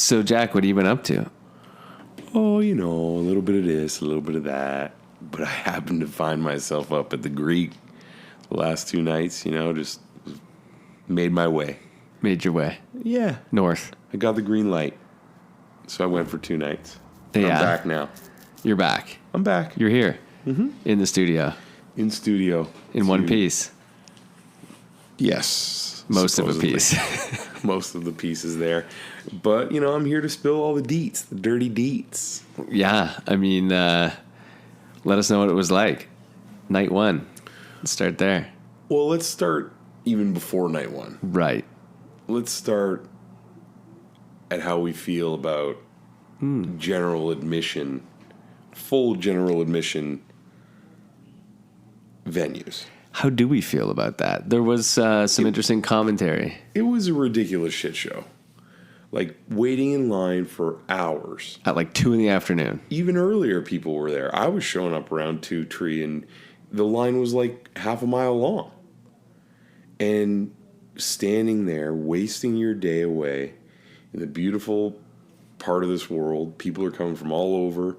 So, Jack, what have you been up to? Oh, you know, a little bit of this, a little bit of that. But I happened to find myself up at the Greek the last 2 nights, you know, just made my way. Made your way. Yeah. North. I got the green light. So I went for 2 nights. Yeah. I'm back now. You're back. I'm back. You're here. Mm-hmm. In the studio. In studio. In one piece. Yes. Most of a piece. Most of the pieces there. But, you know, I'm here to spill all the deets, the dirty deets. Yeah. I mean, let us know what it was like. Night 1. Let's start there. Well, let's start even before night 1. Right. Let's start at how we feel about general admission, full general admission venues. How do we feel about that? There was some interesting commentary. It was a ridiculous shit show. Like, waiting in line for hours. At like 2 in the afternoon. Even earlier, people were there. I was showing up around 2-3, and the line was like half a mile long. And standing there, wasting your day away in the beautiful part of this world. People are coming from all over,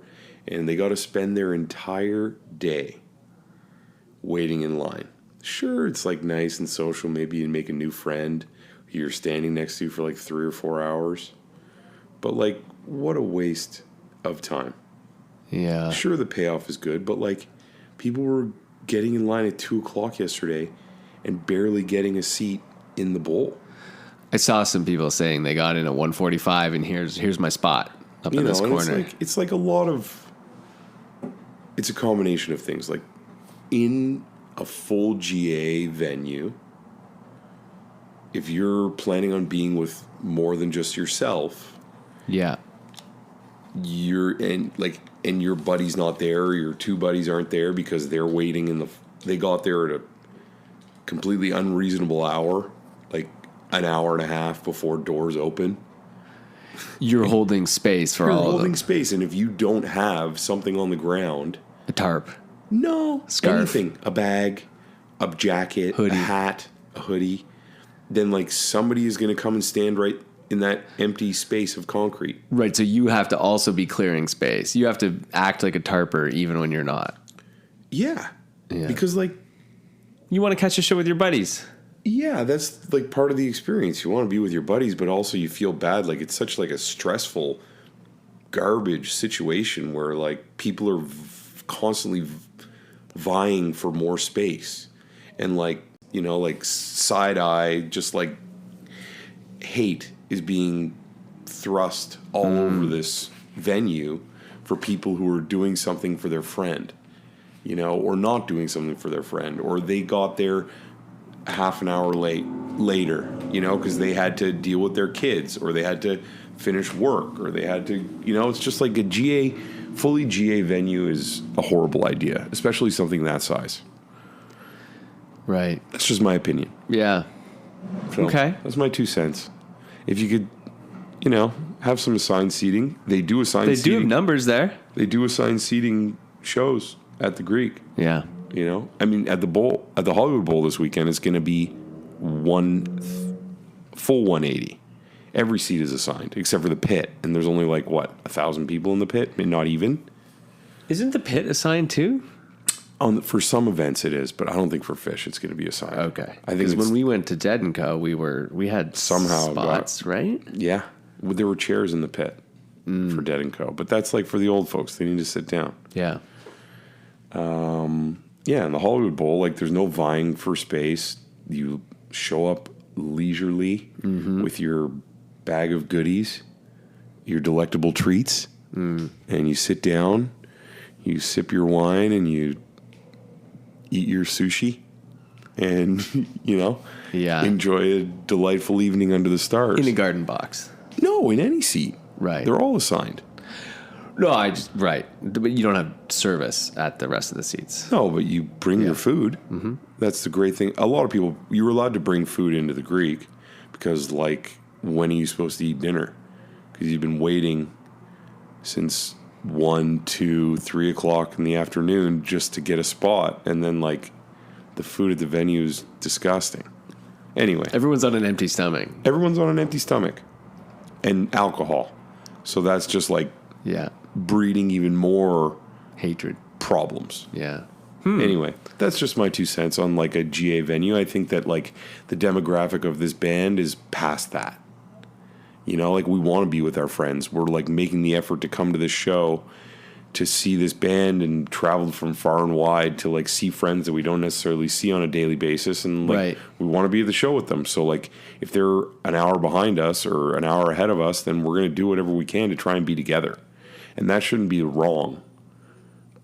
and they got to spend their entire day waiting in line. Sure, it's like nice and social. Maybe you make a new friend who you're standing next to for like 3 or 4 hours. But like, what a waste of time. Yeah. Sure, the payoff is good, but like, people were getting in line at 2 o'clock yesterday and barely getting a seat in the bowl. I saw some people saying they got in at 1:45 and here's my spot up in this corner. It's like a lot of, it's a combination of things. Like, in a full GA venue, if you're planning on being with more than just yourself, yeah, and your buddy's not there, or your 2 buddies aren't there because they're waiting they got there at a completely unreasonable hour, like an hour and a half before doors open. You're holding space for all of them. You're holding space, and if you don't have something on the ground, a tarp, no, scarf, anything, a bag, a jacket, hoodie, a hat, a hoodie, then like somebody is going to come and stand right in that empty space of concrete. Right, so you have to also be clearing space. You have to act like a tarper even when you're not. Yeah. Because like, you want to catch a show with your buddies. Yeah, that's like part of the experience. You want to be with your buddies, but also you feel bad. Like, it's such like a stressful, garbage situation where like people are constantly vying for more space, and like, you know, like side eye, just like hate is being thrust all over this venue for people who are doing something for their friend, you know, or not doing something for their friend, or they got there half an hour later, you know, because they had to deal with their kids, or they had to finish work, or they had to, you know, it's just like a fully GA venue is a horrible idea, especially something that size. Right. That's just my opinion. Yeah. So, okay. That's my 2 cents. If you could, you know, have some assigned seating. They do assign seating. They do have numbers there. They do assign seating shows at the Greek. Yeah. You know, I mean, at the Hollywood Bowl this weekend, it's going to be full 180. Every seat is assigned except for the pit, and there's only like 1,000 people in the pit, I mean, not even. Isn't the pit assigned too? For some events it is, but I don't think for Fish it's going to be assigned. Okay, I think because when we went to Dead & Co, we had somehow spots, right? Yeah, there were chairs in the pit for Dead & Co, but that's like for the old folks. They need to sit down. Yeah. Yeah, in the Hollywood Bowl, like, there's no vying for space. You show up leisurely with your bag of goodies, your delectable treats, and you sit down, you sip your wine, and you eat your sushi, and, you know, enjoy a delightful evening under the stars. In a garden box. No, in any seat. Right. They're all assigned. No, right. But you don't have service at the rest of the seats. No, but you bring your food. Mm-hmm. That's the great thing. A lot of people, you're allowed to bring food into the Greek because, like, when are you supposed to eat dinner? Because you've been waiting since 1, 2, 3 o'clock in the afternoon just to get a spot. And then, like, the food at the venue is disgusting. Anyway. Everyone's on an empty stomach. Everyone's on an empty stomach. and alcohol. So that's just like Yeah. breeding even more Hatred. problems. Yeah. Anyway, that's just my 2 cents on like a GA venue. I think that like the demographic of this band is past that. You know, like we want to be with our friends. We're like making the effort to come to this show to see this band and travel from far and wide to like see friends that we don't necessarily see on a daily basis. And like Right. we want to be at the show with them. So like if they're an hour behind us or an hour ahead of us, then we're going to do whatever we can to try and be together. And that shouldn't be wrong,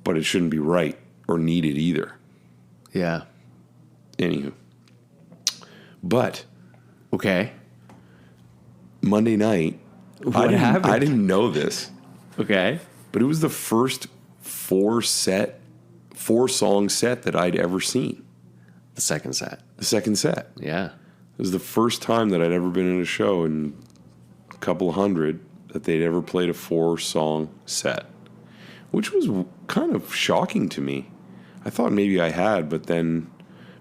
but it shouldn't be right or needed either. Yeah. Anywho. But Okay. Monday night, What happened? I didn't know this, Okay. but it was the first 4-song set that I'd ever seen. The second set. The second set. Yeah. It was the first time that I'd ever been in a show in a couple of hundred that they'd ever played a 4-song set, which was kind of shocking to me. I thought maybe I had, but then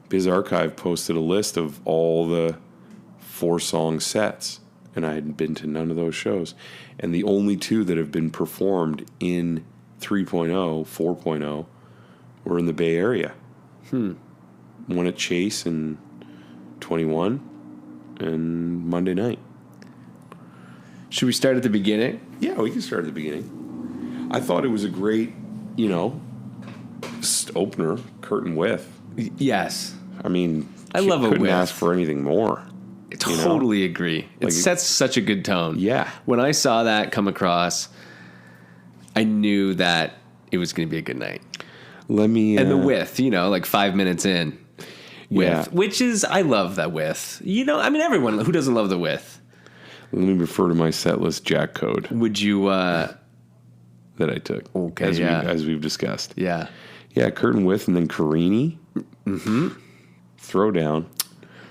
Biz Archive posted a list of all the 4-song sets, and I had been to none of those shows. And the only 2 that have been performed in 3.0, 4.0 were in the Bay Area. One at Chase in 21 and Monday night. Should we start at the beginning? Yeah, we can start at the beginning. I thought it was a great, opener, curtain width. Yes. I mean, I love a couldn't width. ask for anything more. I totally agree. It Like- sets such a good tone. Yeah. When I saw that come across, I knew that it was going to be a good night. Let me... And the width, like 5 minutes in. Yeah. Which is, I love that width. Everyone, who doesn't love the width? Let me refer to my setlist jack code Would you, that I took. Okay, as yeah. as we've discussed. yeah. Yeah, curtain width and then Carini. Throwdown.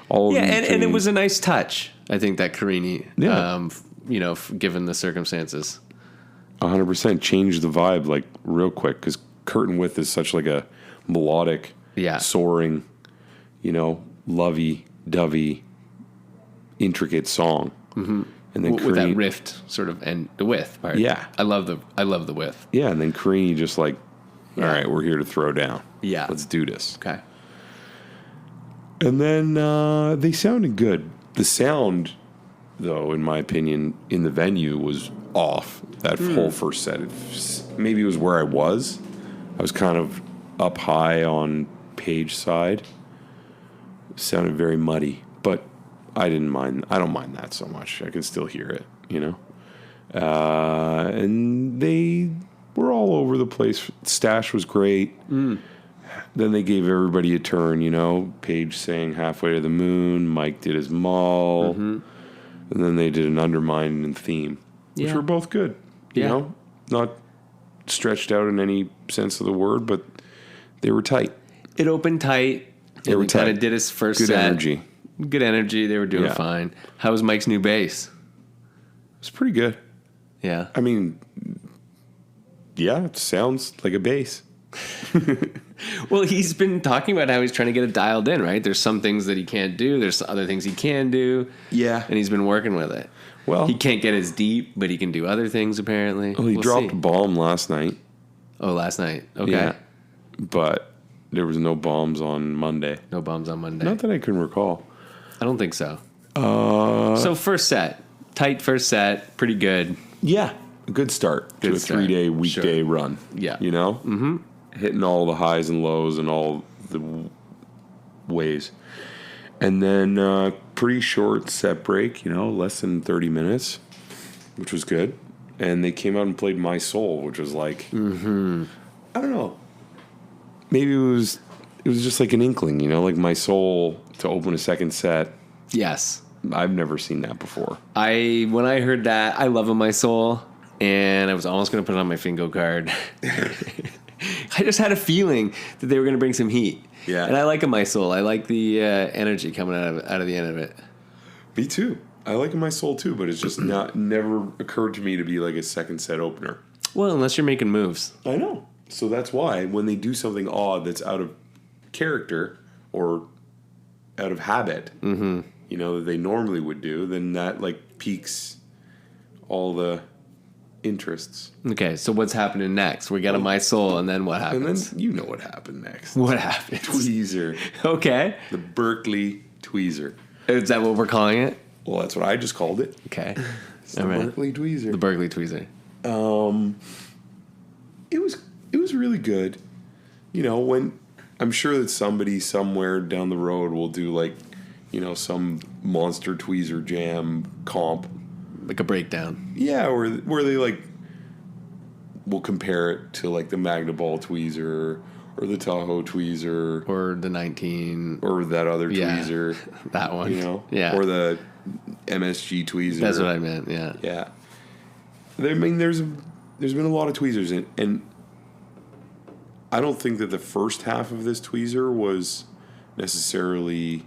All of Yeah, these and it tunes. was a nice touch, I think, that Carini, Yeah. given the circumstances. 100% changed the vibe like real quick because curtain width is such like a melodic, Yeah. soaring, lovey-dovey, intricate song. Mm-hmm. And then With that Carini, rift sort of, and the width part. Yeah. I love the width. yeah, and then Carini just like, all Yeah. right, we're here to throw down. Yeah. Let's do this. Okay. And then they sounded good. The sound, though, in my opinion, in the venue was off. That whole first set. Maybe it was where I was. I was kind of up high on Page side. It sounded very muddy, but I didn't mind. I don't mind that so much. I can still hear it, and they were all over the place. Stash was great. Then they gave everybody a turn, Paige sang Halfway to the Moon, Mike did his Mall, and then they did an Undermine and Theme, which Yeah. were both good. Yeah. Not stretched out in any sense of the word, but they were tight. It opened tight. They were Kind tight. of did his first Good set. energy. Good energy. They were doing Yeah. fine. How was Mike's new bass? It's pretty good. Yeah. I mean, yeah, it sounds like a bass. Well, he's been talking about how he's trying to get it dialed in, right? There's some things that he can't do. There's other things he can do. Yeah. And he's been working with it. Well, He can't get as deep, but he can do other things, apparently. he We'll dropped see. a bomb last night. Oh, last night. Okay. Yeah. But there was no bombs on Monday. No bombs on Monday. Not that I can recall. I don't think so. So first set. Tight first set. Pretty good. Yeah. A good start Good to a start. 3-day weekday Sure. run. Yeah. Mm-hmm. Hitting all the highs and lows and all the ways. And then pretty short set break, less than 30 minutes, which was good. And they came out and played My Soul, which was like, I don't know. Maybe it was just like an inkling, like My Soul to open a second set. Yes. I've never seen that before. When I heard that, I love In My Soul, and I was almost going to put it on my Fingo card. I just had a feeling that they were going to bring some heat. Yeah. And I like In My Soul. I like the energy coming out of the end of it. Me too. I like My Soul too, but it's just never occurred to me to be like a second set opener. Well, unless you're making moves. I know. So that's why when they do something odd that's out of character or out of habit, that they normally would do, then that like piques all the interests. Okay, so what's happening next? We got a My Soul, and then what And happens? then you know what happened next. What happens? Tweezer. Okay. The Berkeley Tweezer. Is that what we're calling it? Well, that's what I just called it. Okay. It's the All right. Berkeley Tweezer. The Berkeley Tweezer. It was really good. You know, when I'm sure that somebody somewhere down the road will do like, you know, some monster tweezer jam comp. Like a breakdown. Yeah, where they like will compare it to like the Magnaball tweezer or the Tahoe tweezer Or the 19. or that other Yeah. tweezer, That one. you know, Yeah. or the MSG tweezer. That's what I meant, yeah. Yeah. I mean, there's been a lot of tweezers, and I don't think that the first half of this tweezer was necessarily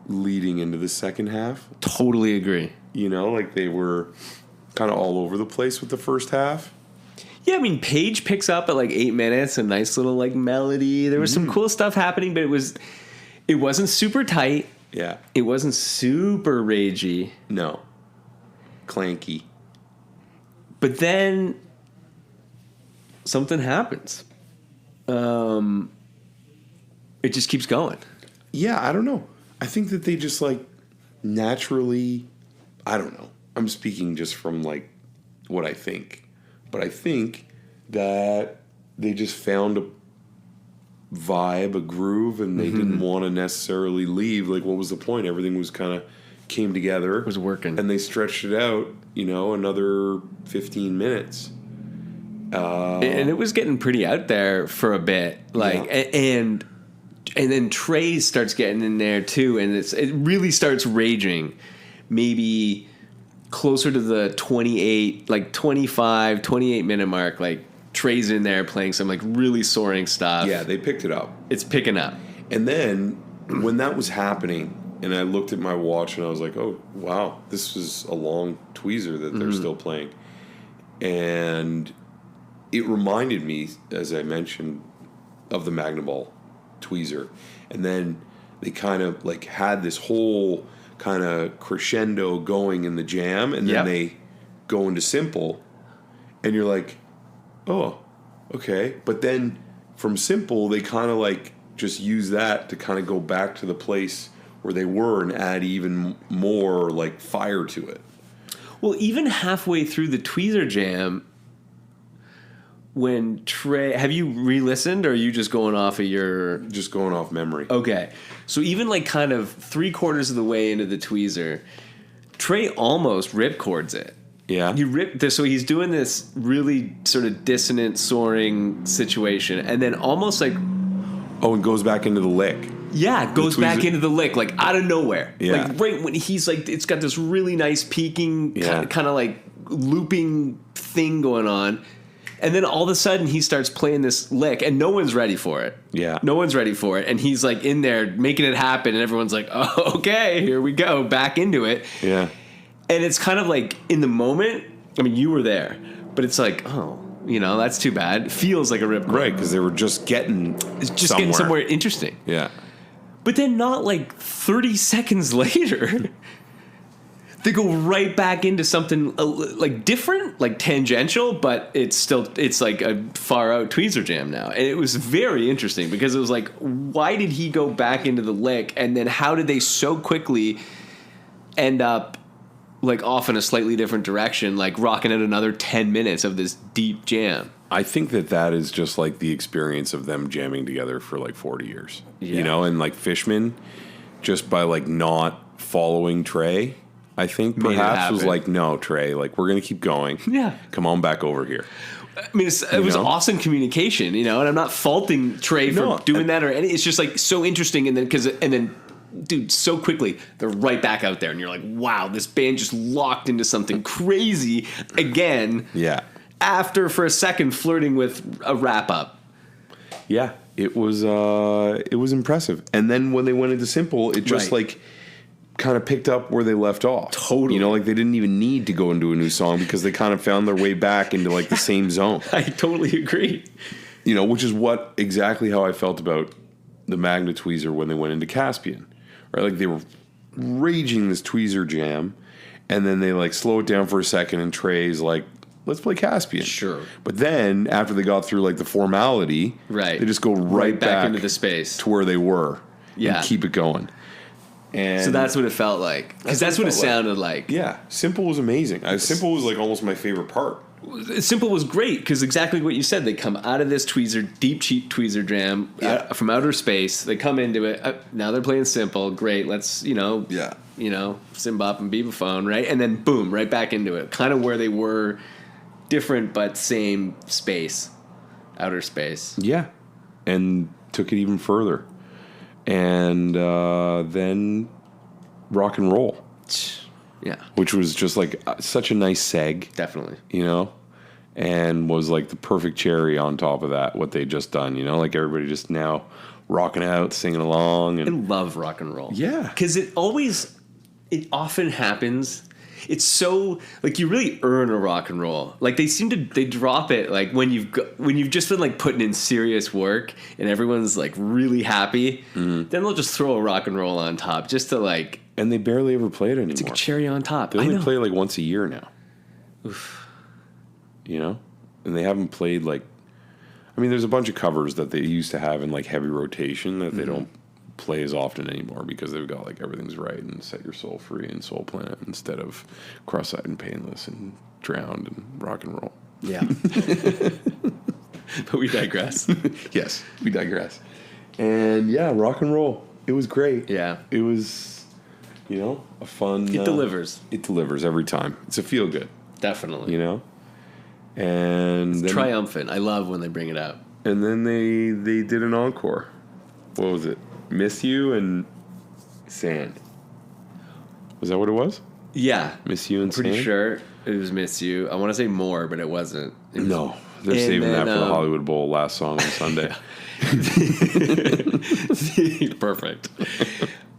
leading into the second half. Totally agree. You know, like they were kind of all over the place with the first half. Yeah, I mean, Paige picks up at like 8 minutes, a nice little like melody. There was some cool stuff happening, but it wasn't super tight. Yeah. It wasn't super ragey. No. Clanky. But then something happens. It just keeps going. Yeah, I don't know. I think that they just like naturally, I don't know. I'm speaking just from like what I think. But I think that they just found a vibe, a groove, and they didn't want to necessarily leave. Like, what was the point? Everything was kind of came together. It was working. And they stretched it out, you know, another 15 minutes. And it was getting pretty out there for a bit. Like, Yeah. and then Trey starts getting in there too, and it really starts raging. Maybe closer to the 28, like 25, 28 minute mark. Like Trey's in there playing some like really soaring stuff. Yeah, they picked it up. It's picking up. And then when that was happening, and I looked at my watch and I was like, oh, wow, this is a long tweezer that they're still playing. And it reminded me, as I mentioned, of the Magnaball tweezer. And then they kind of like had this whole kind of crescendo going in the jam, and then they go into simple, and you're like, oh, okay. But then from simple, they kind of like just use that to kind of go back to the place where they were and add even more like fire to it. Well, even halfway through the Tweezer jam, when Trey... Have you re-listened, or are you just going off of your... Just going off memory. Okay. So even like kind of 3/4 of the way into the Tweezer, Trey almost ripcords it. Yeah. He ripped this, so he's doing this really sort of dissonant, soaring situation, and then almost like... Oh, and goes back into the lick. Yeah, goes back Tweezer- into the lick, like out of nowhere. Yeah. Like right when he's like, it's got this really nice peaking, kind of like looping thing going on. And then all of a sudden he starts playing this lick, and no one's ready for it. Yeah. No one's ready for it. And he's like in there making it happen, and everyone's like, oh, okay, here we go, back into it. Yeah. And it's kind of like in the moment, I mean, you were there, but it's like, oh, you know, that's too bad. It feels like a ripcord. Right, because they were just getting It's just getting somewhere interesting. Yeah. But then not like 30 seconds later, they go right back into something like different, like tangential, but it's like a far out Tweezer jam now. And it was very interesting because it was like, why did he go back into the lick? And then how did they so quickly end up like off in a slightly different direction, like rocking out another 10 minutes of this deep jam? I think that is just like the experience of them jamming together for like 40 years. Yeah. You know, and like Fishman, just by like not following Trey, I think Made it perhaps was happen. like, no, Trey, like we're going to keep going. Yeah. Come on back over here. I mean, it was know? awesome communication, you know, and I'm not faulting Trey No, for doing that or any. It's just like so interesting, and then, dude, so quickly they're right back out there, and you're like, wow, this band just locked into something crazy again. Yeah. After for a second flirting with a wrap up. Yeah. It was impressive. And then when they went into simple, it just Right. like kind of picked up where they left off. Totally. You know, like they didn't even need to go into a new song because they kind of found their way back into like the same zone. I totally agree. You know, which is what exactly how I felt about the Magna Tweezer when they went into Caspian. Right? Like they were raging this Tweezer jam, And then they like slow it down for a second, and Trey's like, let's play Caspian. Sure. But then after they got through like the formality, right, they just go right back into the space to where they were. Yeah. And keep it going. And so that's what it felt like. Because that's what it sounded like. Yeah. Simple was amazing. Simple was like almost my favorite part. Simple was great because exactly what you said. They come out of this Tweezer, deep, cheap Tweezer jam from outer space. They come into it. Now they're playing Simple. Great. Let's, Simbop and Beebaphone, right? And then boom, right back into it. Kind of where they were, different but same space, outer space. Yeah. And took it even further. And then rock and roll. Yeah. Which was just like such a nice seg. Definitely. And was like the perfect cherry on top of that, what they'd just done, like everybody just now rocking out, singing along. I love rock and roll. Yeah. Because it often happens. It's so, like, you really earn a rock and roll. Like, they drop it, like, when you've just been, like, putting in serious work and everyone's, like, really happy, then they'll just throw a rock and roll on top just to, like... And they barely ever play it anymore. It's like a cherry on top. They only play, like, once a year now. Oof. And they haven't played, like... I mean, there's a bunch of covers that they used to have in, like, heavy rotation that they don't play as often anymore because they've got like Everything's Right and Set Your Soul Free and Soul Planet instead of Cross-Eyed and Painless and Drowned and Rock and Roll. Yeah. But we digress. Yes, we digress. And yeah, rock and roll. It was great. Yeah. It was, a fun... It delivers. It delivers every time. It's a feel good. Definitely. And it's triumphant. I love when they bring it out. And then they did an encore. What was it? Miss You and Sand. Was that what it was? Yeah. Miss You and Sand? Pretty sure it was Miss You. I want to say More, but it wasn't. No. They're saving that for the Hollywood Bowl last song on Sunday. Perfect.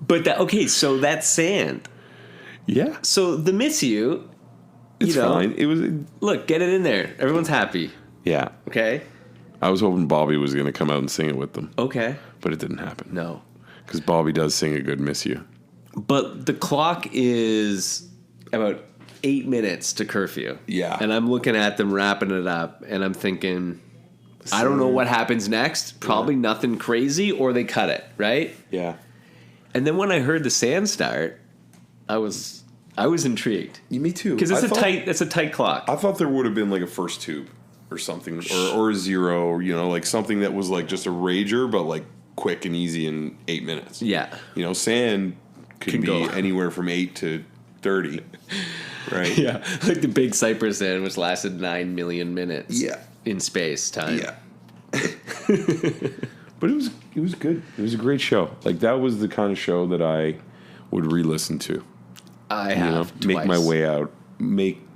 But so that's Sand. Yeah. So the Miss You, it's fine. It was... Look, get it in there. Everyone's happy. Yeah. Okay? I was hoping Bobby was going to come out and sing it with them. Okay. But it didn't happen. No. Because Bobby does sing a good Miss You. But the clock is about 8 minutes to curfew. Yeah. And I'm looking at them wrapping it up, and I'm thinking, I don't know what happens next. Probably nothing crazy, or they cut it, right? Yeah. And then when I heard the Sand start, I was intrigued. Me too. Because it's a tight clock. I thought there would have been like a first tube or something, or a zero, like something that was like just a rager, but like quick and easy in 8 minutes. Yeah. Sand can be go anywhere from 8 to 30, right? Yeah. Like the Big Cypress Sand, which lasted 9 million minutes. Yeah. In space time. Yeah. But it was good. It was a great show. Like, that was the kind of show that I would re-listen to. I have make my way out,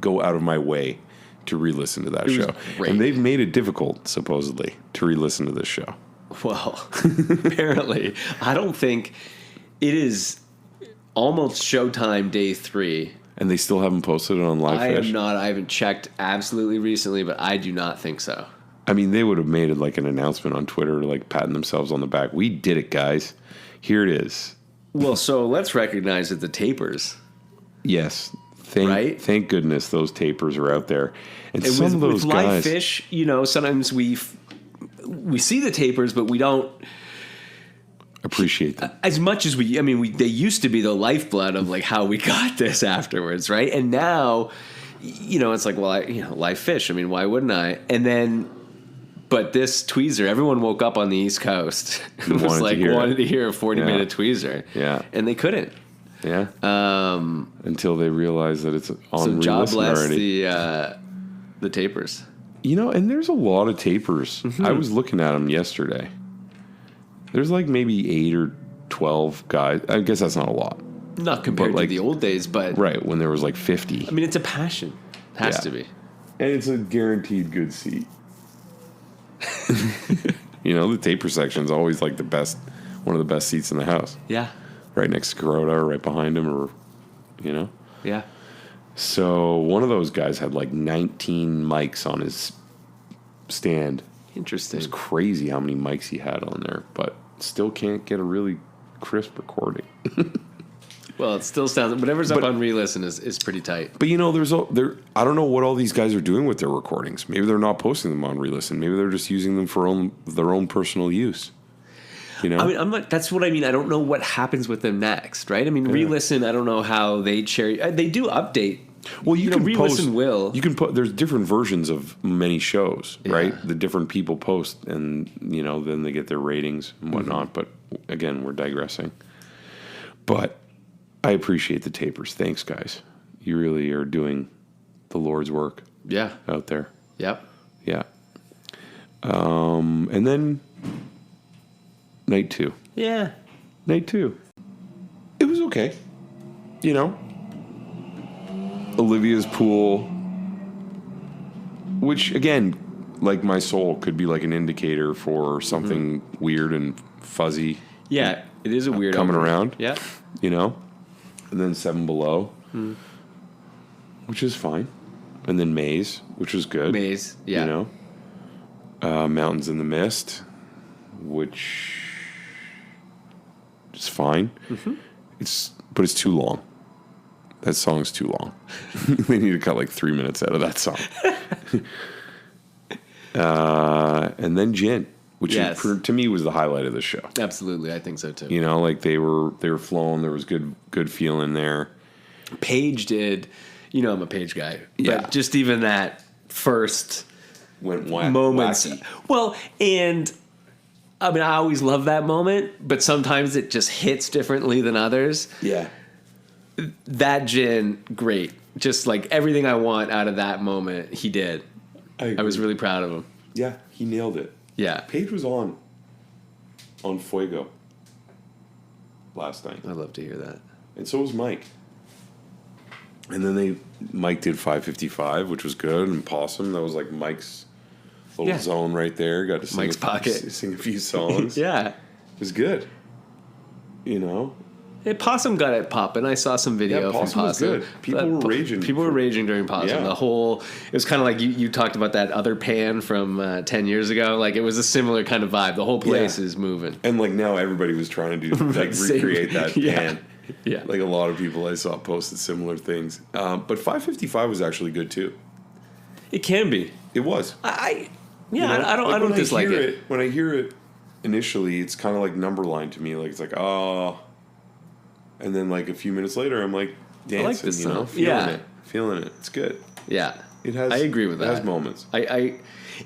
go out of my way to re-listen to that show. Great. And they've made it difficult, supposedly, to re-listen to this show. Well, apparently. I don't think it is almost showtime day 3. And they still haven't posted it on Livefish? I haven't checked absolutely recently, but I do not think so. I mean, they would have made it like an announcement on Twitter, like patting themselves on the back. We did it, guys. Here it is. Well, so let's recognize that the tapers. Yes. Thank goodness those tapers are out there. And some of those with guys... Livefish, sometimes we see the tapers, but we don't... appreciate them. As much as they used to be the lifeblood of like how we got this afterwards, right? And now, it's like, well, Livefish. I mean, why wouldn't I? And then... But this Tweezer, everyone woke up on the East Coast and wanted to hear a 40-minute Tweezer. Yeah. And they couldn't. Yeah. Until they realized that it's on re-listen God bless already. The tapers. And there's a lot of tapers. Mm-hmm. I was looking at them yesterday. There's like maybe 8 or 12 guys. I guess that's not a lot. Not compared to the old days, but... Right, when there was like 50. I mean, it's a passion. It has to be. And it's a guaranteed good seat. The taper section is always like one of the best seats in the house. Yeah. Right next to Kuroda or right behind him or, Yeah. So one of those guys had like 19 mics on his stand. Interesting. It was crazy how many mics he had on there, but still can't get a really crisp recording. Well, it still sounds whatever's up on re-listen is pretty tight. But I don't know what all these guys are doing with their recordings. Maybe they're not posting them on re-listen. Maybe they're just using them for their own personal use. I mean, that's what I mean. I don't know what happens with them next, right? I mean, re-listen. I don't know how they cherry. They do update. Well, you can re-listen. You can put. There's different versions of many shows, right? The different people post, and then they get their ratings and whatnot. But again, we're digressing. But I appreciate the tapers. Thanks, guys. You really are doing the Lord's work. Yeah, out there. Yep. Yeah. And then night 2. Yeah. Night 2. It was okay. Olivia's pool, which again, like my soul, could be like an indicator for something weird and fuzzy. Yeah, it is a weird coming around. Yeah. And then 7 Below, which is fine. And then Maze, which was good. Maze, yeah. Mountains in the Mist, which is fine. But it's too long. That song's too long. They need to cut like 3 minutes out of that song. And then Gin, which to me was the highlight of the show. Absolutely, I think so too. Like they were flowing. There was good feeling there. Paige did. I'm a Paige guy. Yeah. But just even that first moments. Wacky. Well, and I mean, I always love that moment, but sometimes it just hits differently than others. Yeah. That Gin, great. Just like everything I want out of that moment, he did. I was really proud of him. Yeah, he nailed it. Yeah. Paige was on Fuego last night. I'd love to hear that. And so was Mike. And then Mike did 555, which was good, and Possum, that was like Mike's little zone right there. Got to sing Mike's pocket. Sing a few songs. Yeah. It was good. Hey, Possum got it popping. I saw some video from Possum. Was good. People were raging. People were raging during Possum. Yeah. It was kind of like you talked about that other pan from 10 years ago. Like it was a similar kind of vibe. The whole place is moving. And like now everybody was trying to do recreate that pan. Yeah. Like a lot of people I saw posted similar things. But 555 was actually good too. It can be. It was. I don't dislike it. When I hear it initially, it's kind of like Numberline to me. Like it's like, oh. And then like a few minutes later, I'm like dancing, I like this song. Feeling it. It's good. Yeah. It has. I agree with that. It has moments. I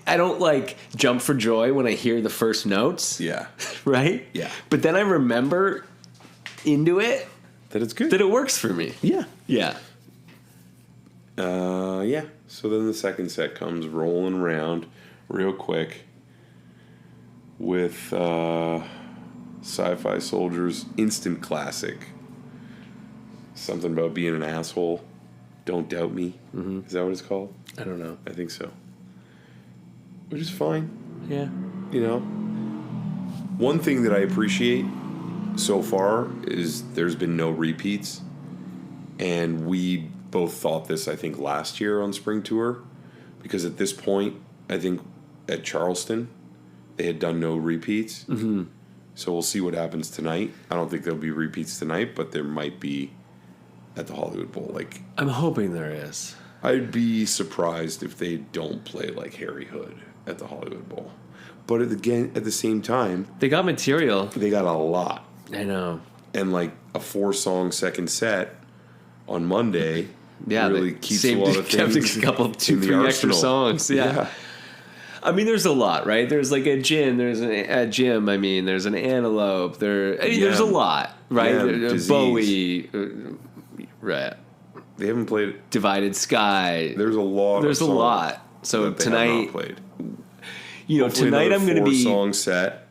don't like jump for joy when I hear the first notes. Yeah. Right? Yeah. But then I remember into it that it's good. That it works for me. Yeah. Yeah. Yeah. So then the second set comes rolling around real quick with Sci-Fi Soldier's instant classic. Something about being an asshole. Don't doubt me. Mm-hmm. Is that what it's called? I don't know. I think so. Which is fine. Yeah. One thing that I appreciate so far is there's been no repeats. And we both thought this, I think, last year on Spring Tour. Because at this point, I think at Charleston, they had done no repeats. Mm-hmm. So we'll see what happens tonight. I don't think there'll be repeats tonight, but there might be at the Hollywood Bowl. Like I'm hoping there is. I'd be surprised if they don't play like Harry Hood at the Hollywood Bowl. But at the same time, they got material. They got a lot. I know. And like a 4-song second set on Monday really keeps a lot of things. A couple, 2-3 extra songs. Yeah. I mean, there's a lot, right? There's like a Gin, there's a Jim. I mean, there's an Antelope. There's a lot, right? Yeah, Bowie, right? They haven't played Divided Sky. There's a lot. There's a lot. So tonight, played. Tonight I'm going to be 4-song set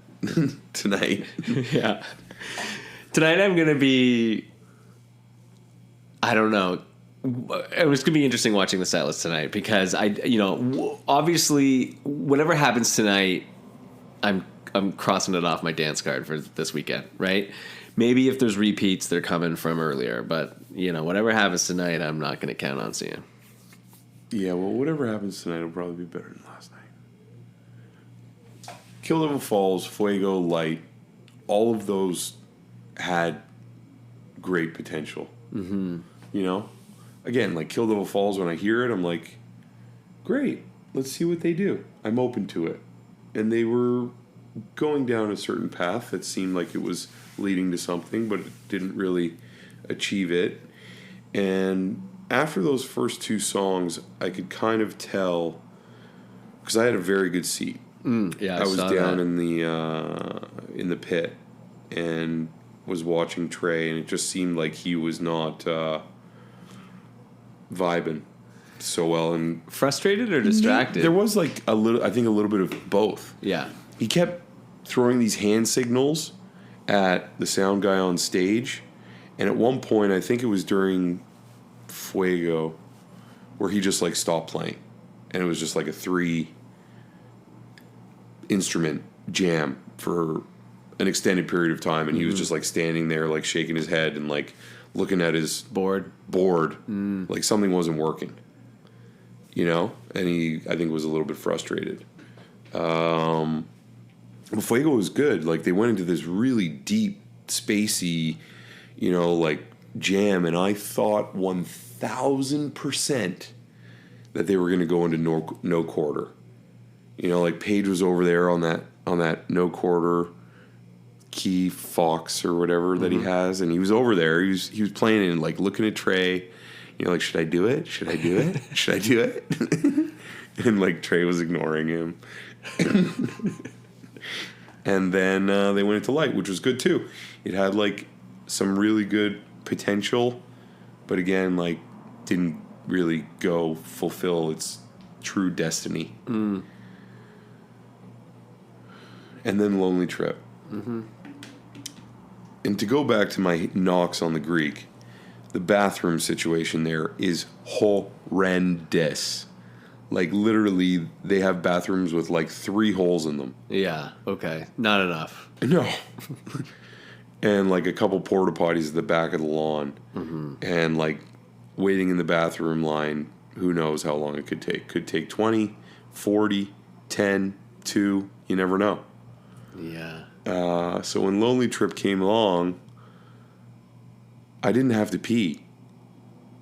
tonight. Yeah. Tonight I'm going to be. I don't know. It was going to be interesting watching the set list tonight because obviously whatever happens tonight, I'm crossing it off my dance card for this weekend, right? Maybe if there's repeats, they're coming from earlier, but whatever happens tonight, I'm not going to count on seeing. Yeah, well, whatever happens tonight will probably be better than last night. Kill Devil Falls, Fuego, Light, all of those had great potential. Mm-hmm. You know? Again, like Kill Devil Falls, when I hear it, I'm like, great, let's see what they do. I'm open to it. And they were going down a certain path that seemed like it was leading to something, but it didn't really achieve it. And after those first two songs, I could kind of tell, because I had a very good seat. Yeah, I was down in the pit and was watching Trey, and it just seemed like he was not vibing so well. And frustrated or distracted? There was like a little bit of both. Yeah. He kept throwing these hand signals at the sound guy on stage, and at one point, I think it was during Fuego, where he just like stopped playing, and it was just like a 3-instrument jam for an extended period of time, and he was just like standing there, like shaking his head and like looking at his board, like something wasn't working, you know. And I think, was a little bit frustrated. Fuego was good. Like they went into this really deep, spacey, you know, like jam, and I thought 1,000% that they were going to go into no quarter. You know, like Paige was over there on that no quarter key Fox or whatever that he has, and he was over there. He was playing and like looking at Trey, you know, like, should I do it? Should I do it? Should I do it? And like Trey was ignoring him. And then they went into Light, which was good too. It had like some really good potential, but again, like didn't really go fulfill its true destiny. And then Lonely Trip. And to go back to my knocks on the Greek, the bathroom situation there is horrendous. Like, literally, they have bathrooms with, like, 3 holes in them. Yeah, okay. Not enough. No. And, like, a couple porta potties at the back of the lawn. And, like, waiting in the bathroom line, who knows how long it could take. Could take 20, 40, 10, 2, you never know. Yeah. So when Lonely Trip came along, I didn't have to pee.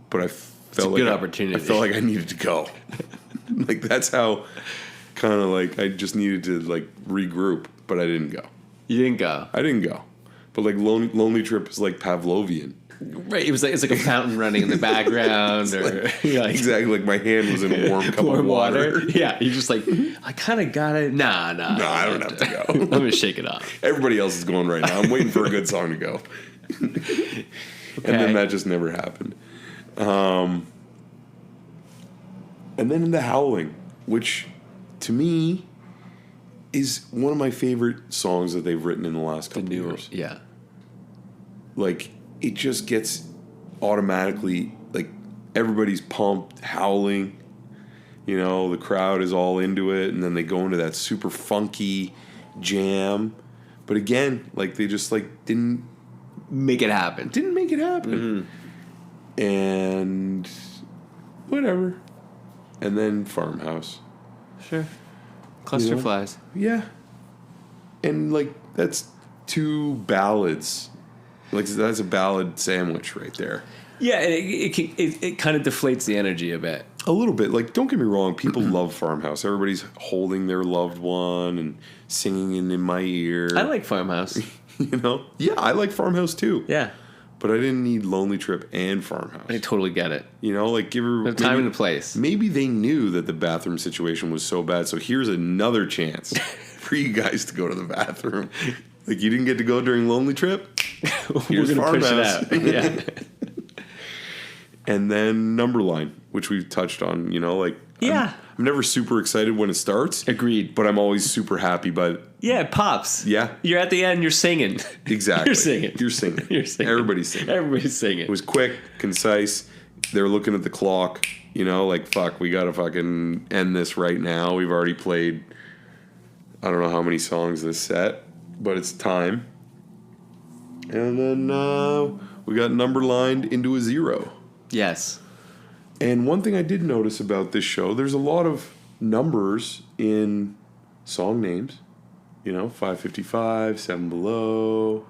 But I felt like... good opportunity. I felt like I needed to go. Like, that's how kind of like I just needed to like regroup, but I didn't go. You didn't go? I didn't go. But like Lonely Trip is like Pavlovian. Right, it's like a fountain running in the background, or like, exactly, like my hand was in a warm cup of water. Yeah, you're just like, I kind of got it. Nah. No, I don't have to go. I'm gonna shake it off. Everybody else is going right now. I'm waiting for a good song to go. Okay. And then that just never happened. And then The Howling, which to me is one of my favorite songs that they've written in the last couple of years. Yeah. Like, it just gets automatically, like, everybody's pumped, howling. You know, the crowd is all into it, and then they go into that super funky jam. But again, like, they just, like, didn't make it happen. Didn't make it happen. And whatever. And then Farmhouse. Sure. Cluster flies. Yeah. And, like, that's 2 ballads. Like, that's a ballad sandwich right there. Yeah, it kind of deflates the energy a bit. A little bit. Like, don't get me wrong. People love Farmhouse. Everybody's holding their loved one and singing it in my ear. I like Farmhouse. You know? Yeah, I like Farmhouse too. Yeah. But I didn't need Lonely Trip and Farmhouse. I totally get it. You know, like, give her... The time and the place. Maybe they knew that the bathroom situation was so bad, so here's another chance for you guys to go to the bathroom. Like, you didn't get to go during Lonely Trip? Here's Farmhouse. Push it out. Yeah. And then Numberline, which we've touched on, you know, like... Yeah. I'm never super excited when it starts. Agreed. But I'm always super happy by... Yeah, it pops. Yeah. You're at the end, you're singing. Exactly. You're singing. You're singing. You're singing. Everybody's singing. Everybody's singing. It was quick, concise. They were looking at the clock, you know, like, fuck, we gotta fucking end this right now. We've already played, I don't know how many songs this set, but it's time. And then we got Numberlined into a 0. Yes. And one thing I did notice about this show, there's a lot of numbers in song names. You know, 555, 7 Below,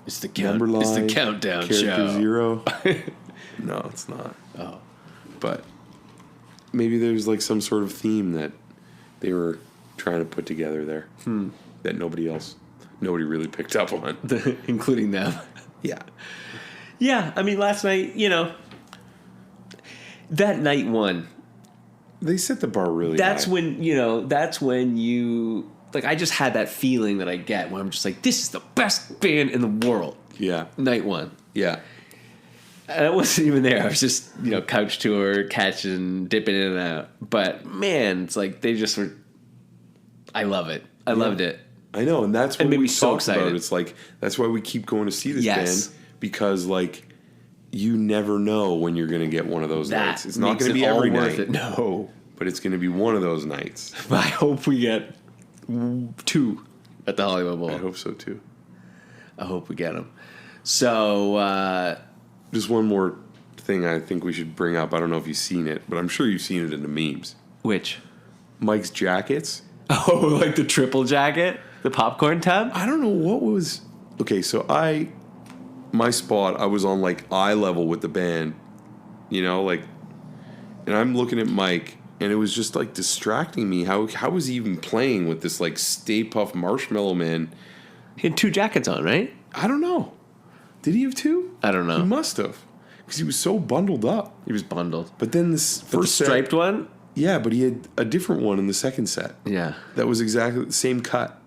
It's the Numberline, It's the countdown character show. 0. No, it's not. Oh, But maybe there's like some sort of theme that they were trying to put together there that nobody really picked up on. including them. Yeah. Yeah, I mean, last night, that night one. They set the bar really That's high. when you like. I just had that feeling that I get when I'm just like, this is the best band in the world. Yeah. Night one. Yeah. And I wasn't even there. I was just, couch tour, catching, dipping in and out. But man, it's like they just were. I love it. I loved it. I know, and that's what made we me so talked about. excited. It's like that's why we keep going to see this Yes. band, because like you never know when you're going to get one of those nights. It's not going to be all every worth night, it. No, but it's going to be one of those nights. I hope we get 2 at the Hollywood Bowl. I hope so too. I hope we get them. So Just one more thing I think we should bring up. I don't know if you've seen it, but I'm sure you've seen it in the memes. which? Mike's jackets. Oh, like the triple jacket, the popcorn tub. I don't know what was. Okay, so my spot, I was on like eye level with the band, and I'm looking at Mike, and it was just like distracting me. How was he even playing with this like Stay Puft Marshmallow Man? He had 2 jackets on, right? I don't know. Did he have 2? I don't know. He must have, because he was so bundled up. He was bundled. But then this But the first striped one? set, yeah, but he had a different one in the second set. Yeah. That was exactly the same cut,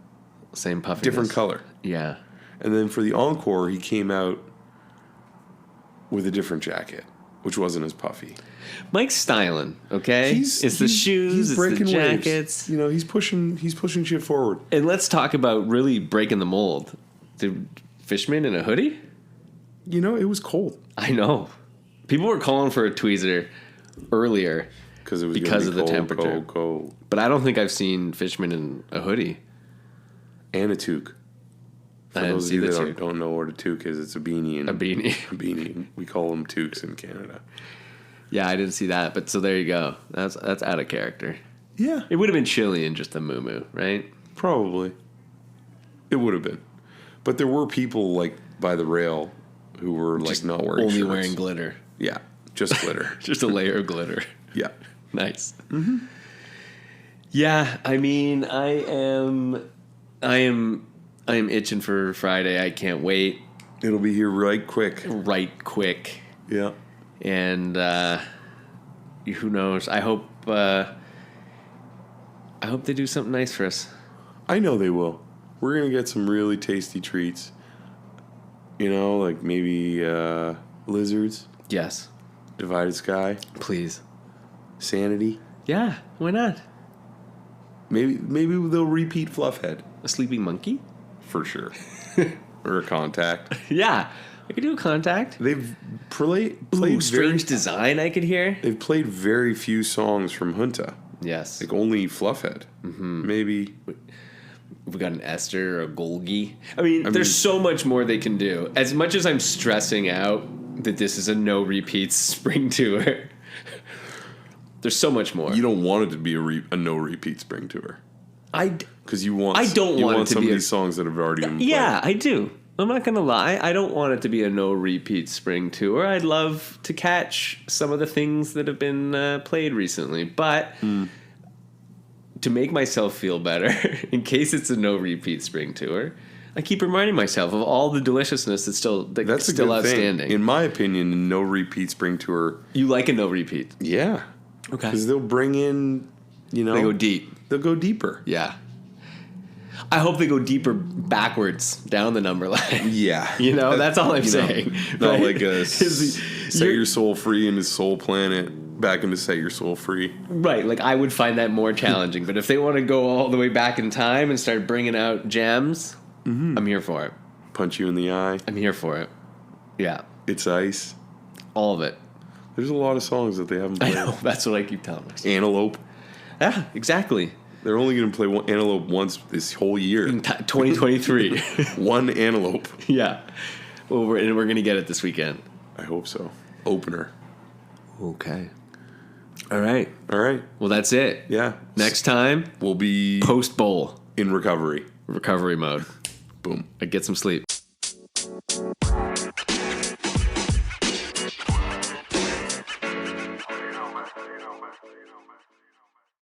Same puffiness. different color. Yeah. And then for the encore, he came out with a different jacket, which wasn't as puffy. Mike's styling, okay? It's the he's shoes, it's the breaking jackets. waves. He's pushing shit forward. And let's talk about really breaking the mold. The Fishman in a hoodie? It was cold I know. People were calling for a tweezer earlier because it was because of the cold, temperature. cold, But I don't think I've seen Fishman in a hoodie. and a toque. For I didn't those of see you the that toque. don't know what a toque is, it's a beanie. A beanie. A beanie. We call them toques in Canada. Yeah, I didn't see that. But so there you go. That's out of character. Yeah, It would have been chilly in just a muumuu, right? probably. It would have been, but there were people like by the rail who were like Just not wearing only shirts. wearing glitter. Yeah, just glitter. Just a layer of glitter. Yeah. Nice. Mm-hmm. Yeah, I mean, I am itching for Friday. I can't wait. It'll be here right quick. Right quick. Yeah. And who knows? I hope they do something nice for us. I know they will. We're going to get some really tasty treats. Like maybe lizards, Yes, divided sky, please. sanity. Yeah, why not? Maybe they'll repeat Fluffhead A sleeping monkey? for sure. Or a Contact. Yeah, I could do a Contact. They've played Strange design I could hear. They've played very few songs from Junta. Yes. Like only Fluffhead. Mm-hmm. Maybe. We got an Esther or a Golgi. I mean, there's so much more they can do. As much as I'm stressing out that this is a no repeats spring tour, there's so much more. You don't want it to be a no repeat spring tour. Because you want. I don't want it to some be of these songs that have already been played. Yeah, I do. I'm not going to lie. I don't want it to be a no repeat spring tour. I'd love to catch some of the things that have been played recently. But to make myself feel better, in case it's a no repeat spring tour, I keep reminding myself of all the deliciousness that's still outstanding. Thing. In my opinion, a no repeat spring tour. You like a no repeat? Yeah. Okay. Because they'll bring in, They go deep. They'll go deeper. Yeah. I hope they go deeper backwards down the number line. Yeah. That's all I'm saying. Not right? like a set your soul free into Soul Planet, back into Set Your Soul Free. Right. Like, I would find that more challenging. But if they want to go all the way back in time and start bringing out gems, I'm here for it. Punch You in the Eye. I'm here for it. Yeah. It's Ice. All of it. There's a lot of songs that they haven't I played. know. That's what I keep telling myself. Antelope. Yeah, exactly. They're only going to play Antelope once this whole year. 2023. One Antelope. Yeah. Well, we're going to get it this weekend. I hope so. Opener. Okay. All right. All right. Well, that's it. Yeah. Next time, We'll be post-bowl. in recovery. Recovery mode. Boom. Get some sleep.